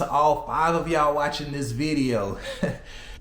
To all 5 of y'all watching this video,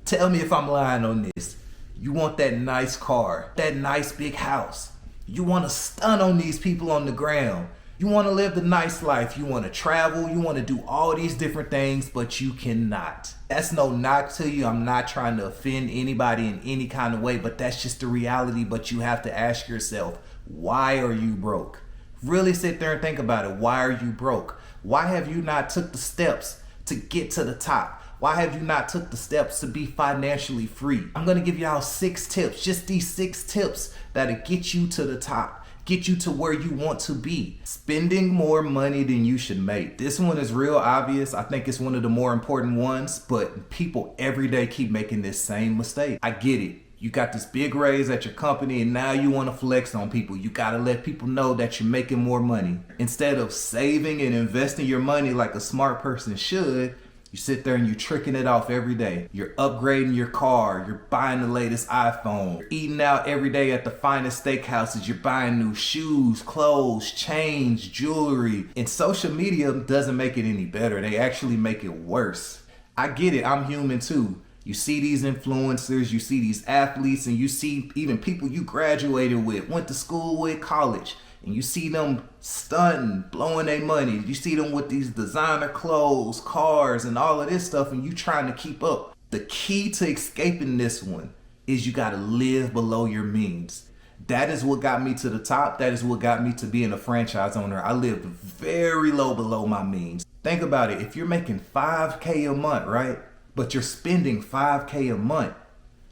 tell me if I'm lying on this. You want that nice car, that nice big house. You want to stun on these people on the ground. You want to live the nice life. You want to travel. You want to do all these different things, but you cannot. That's no knock to you. I'm not trying to offend anybody in any kind of way, but that's just the reality. But you have to ask yourself, why are you broke? Really sit there and think about it. Why are you broke? Why have you not took the steps to get to the top? Why have you not took the steps to be financially free? I'm gonna give y'all 6 tips, just these 6 tips that'll get you to the top, get you to where you want to be. Spending more money than you should make. This one is real obvious. I think it's one of the more important ones, but people every day keep making this same mistake. I get it. You got this big raise at your company and now you want to flex on people. You got to let people know that you're making more money. Instead of saving and investing your money like a smart person should, you sit there and you're tricking it off every day. You're upgrading your car. You're buying the latest iPhone. You're eating out every day at the finest steakhouses. You're buying new shoes, clothes, chains, jewelry. And social media doesn't make it any better. They actually make it worse. I get it. I'm human too. You see these influencers, you see these athletes, and you see even people you graduated with, went to school with, college, and you see them stunting, blowing their money. You see them with these designer clothes, cars, and all of this stuff, and you trying to keep up. The key to escaping this one is you got to live below your means. That is what got me to the top. That is what got me to being a franchise owner. I lived very low below my means. Think about it. If you're making $5K a month, right? But you're spending $5K a month,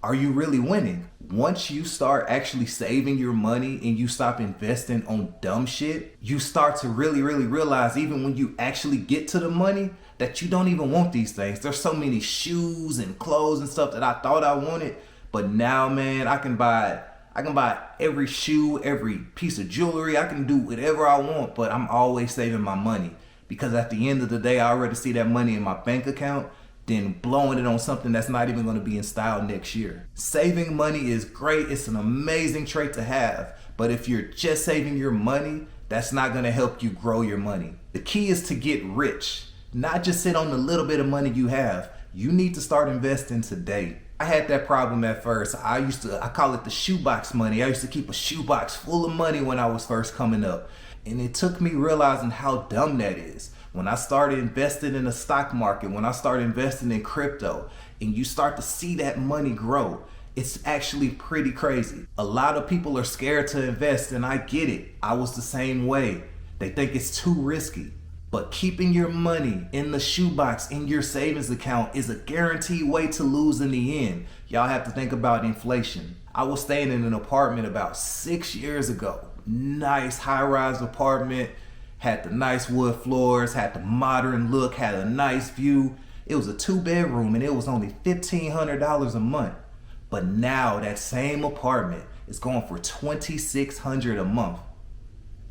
are you really winning? Once you start actually saving your money and you stop investing on dumb shit, you start to really realize, even when you actually get to the money, that you don't even want these things. There's so many shoes and clothes and stuff that I thought I wanted, but now, man, I can buy every shoe, every piece of jewelry. I can do whatever I want, but I'm always saving my money because at the end of the day, I already see that money in my bank account, then blowing it on something that's not even going to be in style next year. Saving money is great. It's an amazing trait to have. But if you're just saving your money, that's not going to help you grow your money. The key is to get rich, not just sit on the little bit of money you have. You need to start investing today. I had that problem at first. I call it the shoebox money. I used to keep a shoebox full of money when I was first coming up. And it took me realizing how dumb that is. When I started investing in the stock market, when I started investing in crypto, and you start to see that money grow, it's actually pretty crazy. A lot of people are scared to invest, and I get it. I was the same way. They think it's too risky. But keeping your money in the shoebox, in your savings account, is a guaranteed way to lose in the end. Y'all have to think about inflation. I was staying in an apartment about 6 years ago. Nice high-rise apartment. Had the nice wood floors, had the modern look, had a nice view. It was a 2-bedroom and it was only $1,500 a month. But now that same apartment is going for $2,600 a month.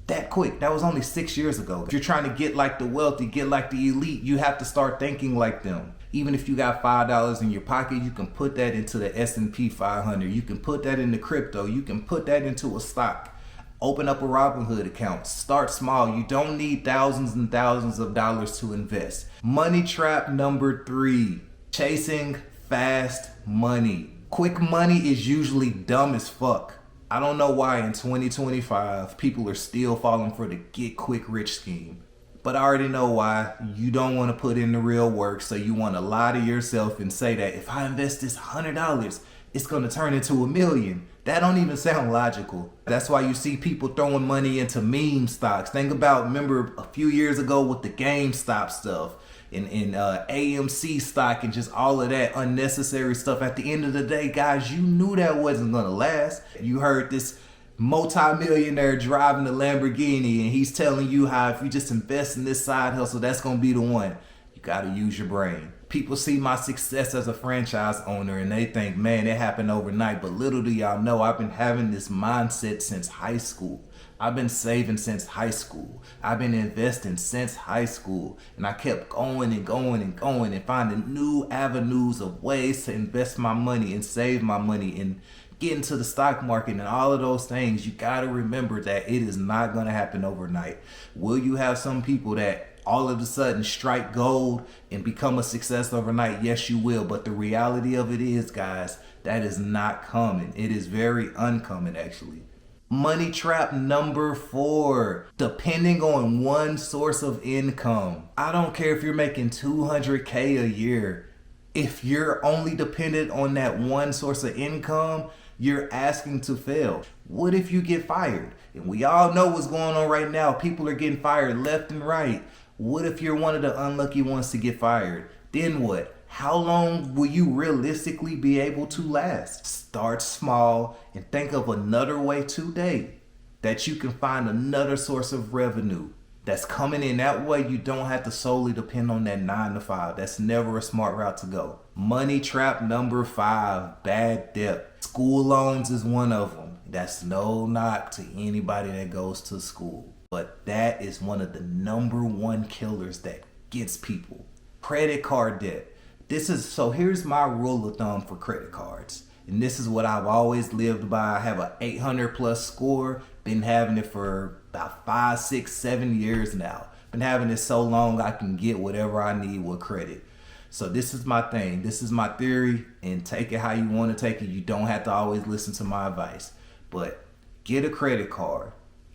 That quick. That was only 6 years ago. If you're trying to get like the wealthy, get like the elite, you have to start thinking like them. Even if you got $5 in your pocket, you can put that into the S&P 500. You can put that into crypto. You can put that into a stock. Open up a Robinhood account. Start small. You don't need thousands and thousands of dollars to invest. Money trap number 3. Chasing fast money. Quick money is usually dumb as fuck. I don't know why in 2025 people are still falling for the get quick rich scheme. But I already know why. You don't want to put in the real work, so you want to lie to yourself and say that if I invest this $100, it's going to turn into $1 million. That don't even sound logical. That's why you see people throwing money into meme stocks. Remember a few years ago with the GameStop stuff and AMC stock and just all of that unnecessary stuff. At the end of the day, guys, you knew that wasn't gonna last. You heard this multi-millionaire driving a Lamborghini and he's telling you how if you just invest in this side hustle, that's gonna be the one. You gotta use your brain. People see my success as a franchise owner and they think, man, it happened overnight. But little do y'all know, I've been having this mindset since high school. I've been saving since high school. I've been investing since high school. And I kept going and going and going and finding new avenues of ways to invest my money and save my money and get into the stock market and all of those things. You got to remember that it is not going to happen overnight. Will you have some people that all of a sudden strike gold and become a success overnight? Yes, you will. But the reality of it is, guys, that is not common. It is very uncommon, actually. Money trap number 4, depending on one source of income. I don't care if you're making $200K a year. If you're only dependent on that one source of income, you're asking to fail. What if you get fired? And we all know what's going on right now. People are getting fired left and right. What if you're one of the unlucky ones to get fired? Then what? How long will you realistically be able to last? Start small and think of another way today that you can find another source of revenue that's coming in. That way you don't have to solely depend on that 9 to 5. That's never a smart route to go. Money trap number 5, bad debt. School loans is one of them. That's no knock to anybody that goes to school, but that is one of the number 1 killers that gets people. Credit card debt. Here's my rule of thumb for credit cards. And this is what I've always lived by. I have an 800 plus score. Been having it for about 5, 6, 7 years now. Been having it so long I can get whatever I need with credit. So this is my thing. This is my theory, and take it how you want to take it. You don't have to always listen to my advice, but get a credit card.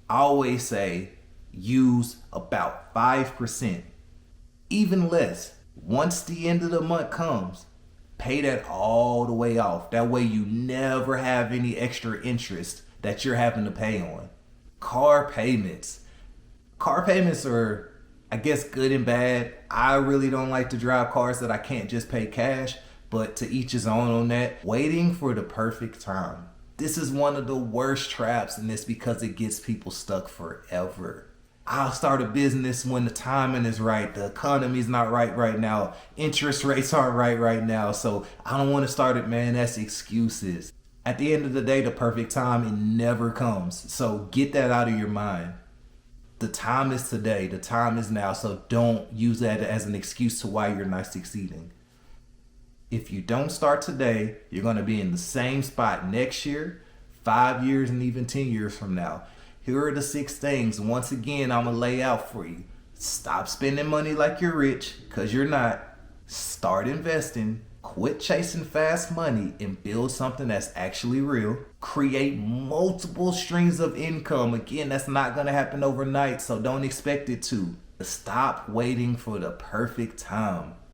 I always say use about 5%, even less. Once the end of the month comes, pay that all the way off. That way you never have any extra interest that you're having to pay on. Car payments. Car payments are, I guess, good and bad. I really don't like to drive cars that I can't just pay cash, but to each his own on that. Waiting for the perfect time. This is one of the worst traps, and it's because it gets people stuck forever. I'll start a business when the timing is right. The economy's not right now. Interest rates aren't right now. So I don't want to start it, man. That's excuses. At the end of the day, the perfect time, it never comes. So get that out of your mind. The time is today. The time is now. So don't use that as an excuse to why you're not succeeding. If you don't start today, you're going to be in the same spot next year, 5 years, and even 10 years from now. Here are the 6 things. Once again, I'm going to lay out for you. Stop spending money like you're rich, because you're not. Start investing. Quit chasing fast money and build something that's actually real. Create multiple streams of income. Again, that's not going to happen overnight, so don't expect it to. Stop waiting for the perfect time.